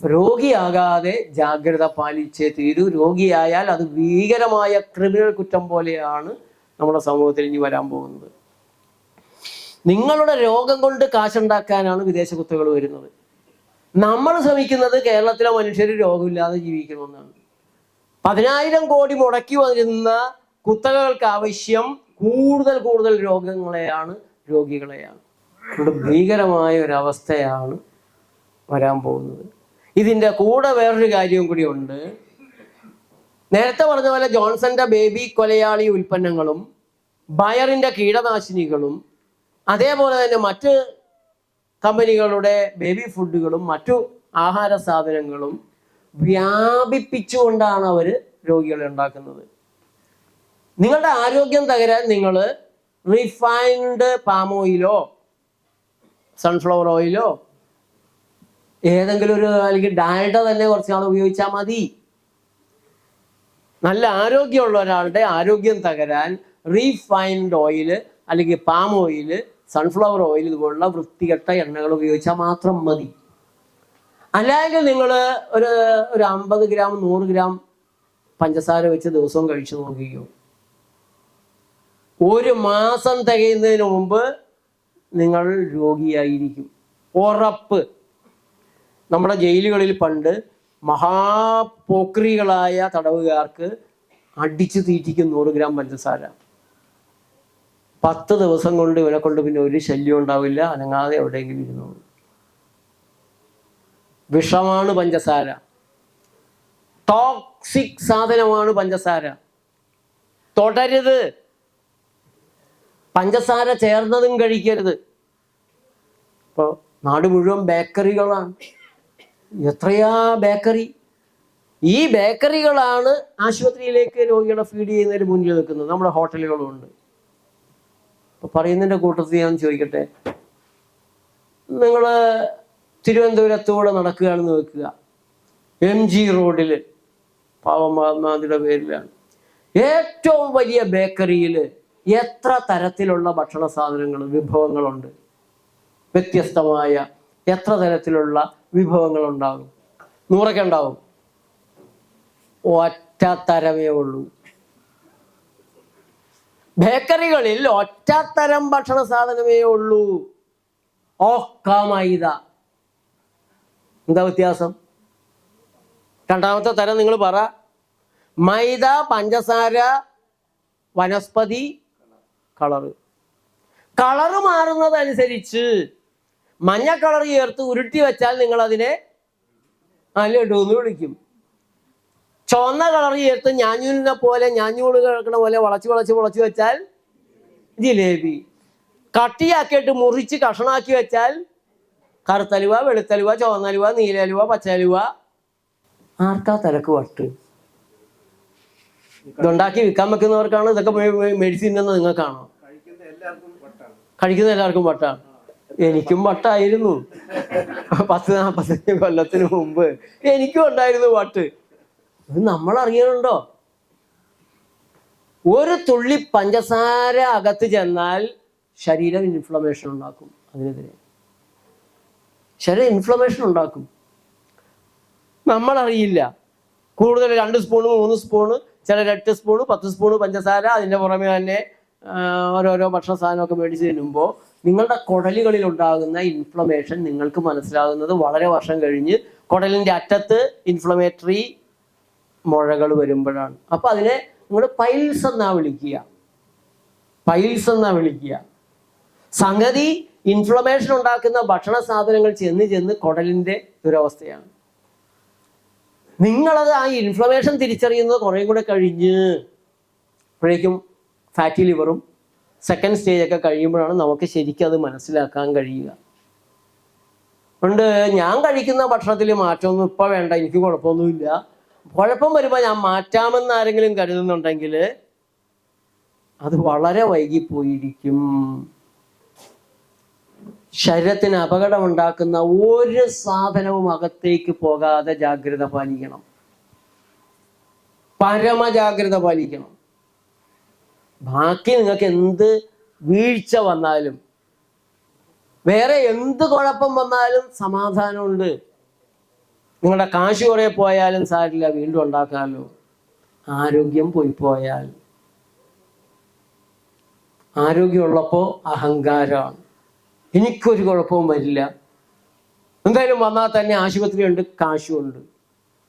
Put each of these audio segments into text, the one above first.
രോഗിയാകാതെ ജാഗ്രത പാലിച്ചേ തീരൂ. രോഗിയായാൽ അത് ഭീകരമായ ക്രിമിനൽ കുറ്റം പോലെയാണ് നമ്മുടെ സമൂഹത്തിൽ ഇനി വരാൻ പോകുന്നത്. നിങ്ങളുടെ രോഗം കൊണ്ട് കാശുണ്ടാക്കാനാണ് വിദേശ കുത്തകൾ വരുന്നത്. നമ്മൾ ശ്രമിക്കുന്നത് കേരളത്തിലെ മനുഷ്യർ രോഗമില്ലാതെ ജീവിക്കണമെന്നാണ്. 10,000 കോടി മുടക്കി വരുന്ന കുത്തകകൾക്ക് ആവശ്യം കൂടുതൽ രോഗങ്ങളെയാണ്, രോഗികളെയാണ്. ഇവിടെ ഭീകരമായ ഒരവസ്ഥയാണ് വരാൻ പോകുന്നത്. ഇതിൻ്റെ കൂടെ വേറൊരു കാര്യവും കൂടി ഉണ്ട്. നേരത്തെ പറഞ്ഞ പോലെ ജോൺസന്റെ ബേബി കൊലയാളി ഉൽപ്പന്നങ്ങളും ബയറിന്റെ കീടനാശിനികളും അതേപോലെ തന്നെ മറ്റ് കമ്പനികളുടെ ബേബി ഫുഡുകളും മറ്റു ആഹാര സാധനങ്ങളും വ്യാപിപ്പിച്ചുകൊണ്ടാണ് അവർ രോഗികളെ ഉണ്ടാക്കുന്നത്. നിങ്ങളുടെ ആരോഗ്യം തകരാൻ നിങ്ങൾ റിഫൈൻഡ് പാം ഓയിലോ സൺഫ്ലവർ ഓയിലോ ഏതെങ്കിലും ഒരു, അല്ലെങ്കിൽ ഡാൽഡ തന്നെ കുറച്ച് നാൾ ഉപയോഗിച്ചാൽ മതി. നല്ല ആരോഗ്യമുള്ള ഒരാളുടെ ആരോഗ്യം തകരാൻ റീഫൈൻഡ് ഓയിൽ അല്ലെങ്കിൽ പാം ഓയിൽ, സൺഫ്ലവർ ഓയിൽ ഇതുപോലുള്ള വൃത്തികെട്ട എണ്ണകൾ ഉപയോഗിച്ചാൽ മാത്രം മതി. അല്ലെങ്കിൽ നിങ്ങൾ ഒരു 50 ഗ്രാം 100 ഗ്രാം പഞ്ചസാര വെച്ച് ദിവസവും കഴിച്ചു നോക്കുകയോ, 1 മാസം തികയുന്നതിന് മുമ്പ് നിങ്ങൾ രോഗിയായിരിക്കും, ഉറപ്പ്. നമ്മുടെ ജയിലുകളിൽ പണ്ട് മഹാപോക്രികളായ തടവുകാർക്ക് അടിച്ചു തീറ്റിക്കും 100 ഗ്രാം പഞ്ചസാര. 10 ദിവസം കൊണ്ട് ഇവനെ കൊണ്ട് പിന്നെ ഒരു ശല്യം ഉണ്ടാവില്ല, അനങ്ങാതെ എവിടെയെങ്കിലും ഇരുന്നോളൂ. വിഷമാണ് പഞ്ചസാര, ടോക്സിക് സാധനമാണ് പഞ്ചസാര. തൊടരുത്. പഞ്ചസാര ചേർന്നതും കഴിക്കരുത്. ഇപ്പോൾ നാട് മുഴുവൻ ബേക്കറികളാണ്. എത്രയാ ബേക്കറി! ഈ ബേക്കറികളാണ് ആശുപത്രിയിലേക്ക് രോഗികളെ ഫീഡ് ചെയ്യുന്നതിന് മുന്നിൽ നിൽക്കുന്നത്. നമ്മുടെ ഹോട്ടലുകളും ഉണ്ട്. അപ്പൊ പറയുന്നതിൻ്റെ കൂട്ടത്തിൽ ഞാൻ ചോദിക്കട്ടെ, നിങ്ങൾ തിരുവനന്തപുരത്തൂടെ നടക്കുകയാണെന്ന് വെക്കുക, MG റോഡിൽ, പാവമാതിയുടെ പേരിലാണ്, ഏറ്റവും വലിയ ബേക്കറിയിൽ എത്ര തരത്തിലുള്ള ഭക്ഷണ സാധനങ്ങൾ വിഭവങ്ങളുണ്ട്? വ്യത്യസ്തമായ എത്ര തരത്തിലുള്ള വിഭവങ്ങൾ ഉണ്ടാകും? 100 ഉണ്ടാവും. ഒറ്റ തരമേ ഉള്ളൂ. ബേക്കറികളിൽ ഒറ്റത്തരം ഭക്ഷണ സാധനമേ ഉള്ളൂ. ഒക്കെ മൈദ. എന്താ വ്യത്യാസം? രണ്ടാമത്തെ തരം നിങ്ങൾ പറ. മൈദ, പഞ്ചസാര, വനസ്പതി, കളറ് മാറുന്നതനുസരിച്ച് മഞ്ഞ കളർ ചേർത്ത് ഉരുട്ടി വെച്ചാൽ നിങ്ങൾ അതിനെ ലഡു എന്ന് വിളിക്കും. ചുവന്ന കളർ ചേർത്ത് ഞാഞ്ഞൂലിനെ പോലെ, ഞാഞ്ഞൂട് കിടക്കണ പോലെ വളച്ച് വെച്ചാൽ ജിലേബി. കട്ടിയാക്കിയിട്ട് മുറിച്ച് കഷണാക്കി വെച്ചാൽ കറുത്തലുവ, വെളുത്തലുവ, ചുവന്നലുവ, നീലലുവ, പച്ചലുവ. ആർക്കാ തിരക്ക് വട്ട്? ഇതുണ്ടാക്കി വിൽക്കാൻ വെക്കുന്നവർക്കാണ് ഇതൊക്കെ മെഡിസിൻ എന്ന് നിങ്ങൾക്കാണോ? കഴിക്കുന്ന എല്ലാവർക്കും വട്ടാണ്. എനിക്കും വട്ടായിരുന്നു. 10-45 കൊല്ലത്തിന് മുമ്പ് എനിക്കും ഉണ്ടായിരുന്നു വട്ട്. ഇത് നമ്മൾ അറിയണുണ്ടോ? ഒരു തുള്ളി പഞ്ചസാര അകത്ത് ചെന്നാൽ ശരീരം ഇൻഫ്ലമേഷൻ ഉണ്ടാക്കും. അതിനെതിരെ ശരീരം ഇൻഫ്ലമേഷൻ ഉണ്ടാക്കും. നമ്മളറിയില്ല. കൂടുതൽ 2 സ്പൂണ് 3 സ്പൂണ്, ചിലർ 8 സ്പൂണ് 10 സ്പൂണ് പഞ്ചസാര, അതിൻ്റെ പുറമെ തന്നെ ഓരോരോ ഭക്ഷണ സാധനമൊക്കെ മേടിച്ച് തിന്നുമ്പോൾ നിങ്ങളുടെ കുടലുകളിൽ ഉണ്ടാകുന്ന ഇൻഫ്ലമേഷൻ നിങ്ങൾക്ക് മനസ്സിലാകുന്നത് വളരെ വർഷം കഴിഞ്ഞ് കുടലിൻ്റെ അറ്റത്ത് ഇൻഫ്ലമേറ്ററി മുഴകൾ വരുമ്പോഴാണ്. അപ്പം അതിനെ നിങ്ങൾ പൈൽസ് എന്നാ വിളിക്കുക. സംഗതി ഇൻഫ്ലമേഷൻ ഉണ്ടാക്കുന്ന ഭക്ഷണ സാധനങ്ങൾ ചെന്ന് കുടലിൻ്റെ ദുരവസ്ഥയാണ്. നിങ്ങളത് ആ ഇൻഫ്ലമേഷൻ തിരിച്ചറിയുന്നത് കുറേ കൂടെ കഴിഞ്ഞ് അപ്പോഴേക്കും ഫാറ്റി ലിവറും സെക്കൻഡ് സ്റ്റേജൊക്കെ കഴിയുമ്പോഴാണ് നമുക്ക് ശരിക്കും അത് മനസ്സിലാക്കാൻ കഴിയുക. അതുകൊണ്ട് ഞാൻ കഴിക്കുന്ന ഭക്ഷണത്തിൽ മാറ്റമൊന്നും ഇപ്പം വേണ്ട, എനിക്ക് കുഴപ്പമൊന്നുമില്ല. കുഴപ്പം വരുമ്പോൾ ഞാൻ മാറ്റാമെന്ന് ആരെങ്കിലും കരുതുന്നുണ്ടെങ്കിൽ അത് വളരെ വൈകിപ്പോയിരിക്കും. ശരീരത്തിന് അപകടമുണ്ടാക്കുന്ന ഒരു സാധനവും അകത്തേക്ക് പോകാതെ ജാഗ്രത പാലിക്കണം, പരമജാഗ്രത പാലിക്കണം. ബാക്കി നിങ്ങൾക്ക് എന്ത് വീഴ്ച വന്നാലും, വേറെ എന്ത് കുഴപ്പം വന്നാലും സമാധാനമുണ്ട്. നിങ്ങളുടെ കാശ് കുറേ പോയാലും സാരില്ല, വീണ്ടും ഉണ്ടാക്കാമല്ലോ. ആരോഗ്യം പോയാൽ, ആരോഗ്യമുള്ളപ്പോൾ അഹങ്കാരമാണ്. എനിക്കൊരു കുഴപ്പവും വരില്ല, എന്തായാലും വന്നാൽ തന്നെ ആശുപത്രി ഉണ്ട്, കാശുമുണ്ട്.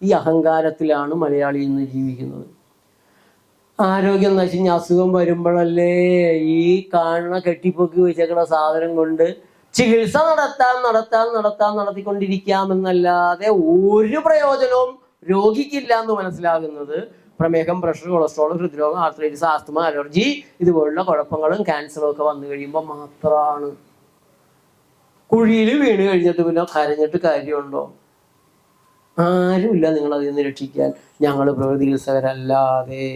ഈ അഹങ്കാരത്തിലാണ് മലയാളി ഇന്ന് ജീവിക്കുന്നത്. ആരോഗ്യം നശിഞ്ഞ് അസുഖം വരുമ്പോഴല്ലേ ഈ കാണുന്ന കെട്ടിപ്പൊക്കി വെച്ചേക്കുന്ന സാധനം കൊണ്ട് ചികിത്സ നടത്തിക്കൊണ്ടിരിക്കാമെന്നല്ലാതെ ഒരു പ്രയോജനവും രോഗിക്കില്ല എന്ന് മനസ്സിലാകുന്നത് പ്രമേഹം, പ്രഷർ, കൊളസ്ട്രോൾ, ഹൃദ്രോഗം, ആർത്രൈറ്റിസ്, ആസ്തമ, അലർജി ഇതുപോലുള്ള കുഴപ്പങ്ങളും ക്യാൻസറും ഒക്കെ വന്നു കഴിയുമ്പോൾ മാത്രമാണ്. കുഴിയിൽ വീണ് കഴിഞ്ഞിട്ട് പിന്നെ കരഞ്ഞിട്ട് കാര്യമുണ്ടോ? ആരുമില്ല നിങ്ങളതിൽ നിന്ന് രക്ഷിക്കാൻ, ഞങ്ങൾ പ്രകൃതി ചികിത്സകരല്ലാതെ.